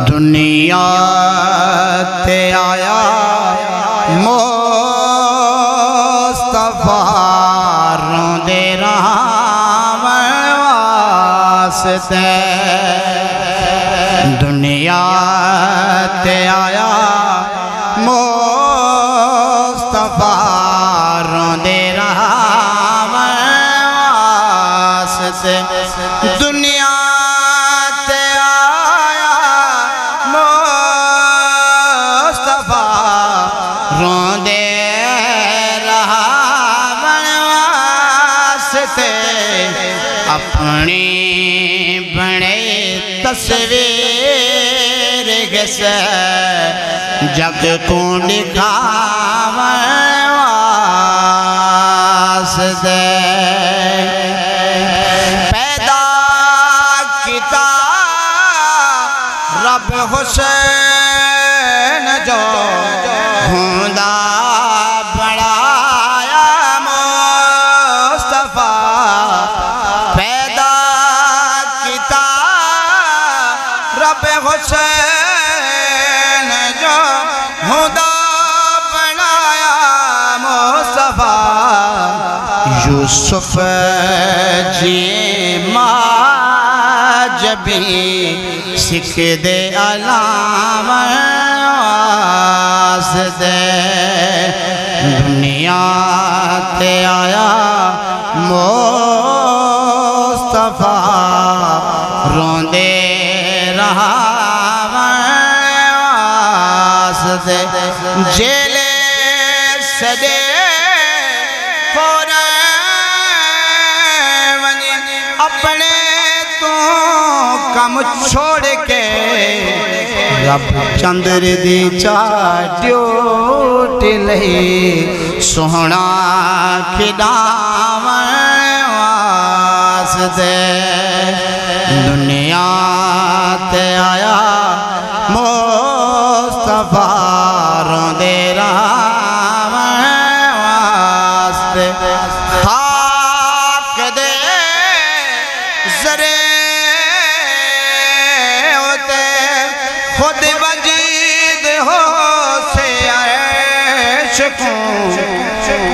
دنیا تے آیا مصطفیٰ روندے رہاں واسطے دنیا تے آیا مصطفیٰ روندے رہاں واسطے دنیا تے آیا مصطفیٰ روندے رہاں واسطے اپنی بنے تصویر گسے جگ کو دکھاویں واسطے پیدا کیتا رب حسین جو ہوندا بڑھایا مصطفیٰ پیدا کیتا رب حسین جو ہوندا بڑھایا مصطفیٰ یوسف جی ماں جبی سکھ دے علام واسطے دنیا تے آیا مصطفیٰ روندے رہاں واسطے جیلے سدے اپنے تو کم چھوڑ کے رب چندر دی چاٹیوٹ لئی سوہنا کھڑاویں واسطے دنیا تے آیا مصطفیٰ روندے رہاں واسطے خاک دے زرے ہوتے خود وجید ہو سے عشقوں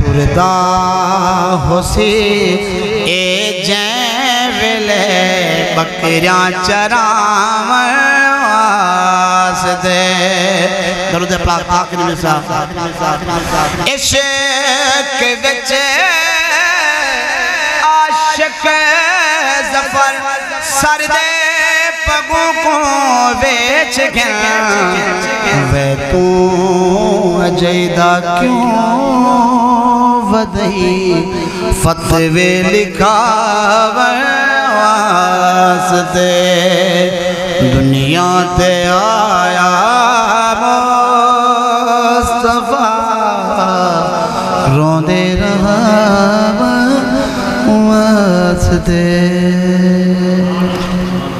پردہ ہو سی اے جین ویلے بکریاں چراویں واسطے درود پاک آخری مثال عشق وچے عاشق ظفر سر دے پگوں کو ویچ گیا وے تو اجیدہ کیوں ودہی فتوے لکھاویں واسطے دنیا تے آیا مصطفیٰ روندے رہاں واسطے